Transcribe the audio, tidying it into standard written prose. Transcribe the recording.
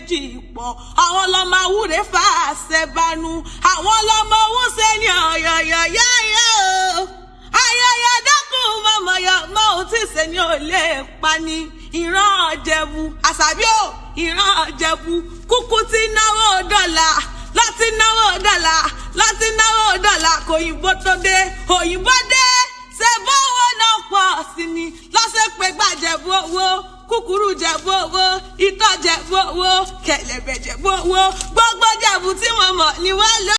méjì pọ̀ àwọn lọ́mọ awúre fà ṣẹ̀bánú àwọn lọ́mọ owúṣe ní ọ̀yọ̀yọ̀yọ̀yọ̀ ayọ̀yọ̀ dákun mọ̀mọ̀yọ̀ mọ́ ò tí ṣe ní ò lè pa ní ìran Ìjẹ̀bú àṣàbí ò ìran Ìjẹ̀bú kúkú tí náwó dọ́là láti náwó dọ́là kò òyìnbó tó dé òyìnbó dé ṣe bówó náà pọ̀ sí ni lọ́sẹ̀ pé gbàjẹ̀bú owó kúkúrú Jẹ̀bú owó ìtọ́ Jẹ̀bú owó kẹ̀lẹ̀bẹ̀ Jẹ̀bú owó gbogbo Jẹ̀bú tí wọ́n mọ̀ ni wọ́n lọ.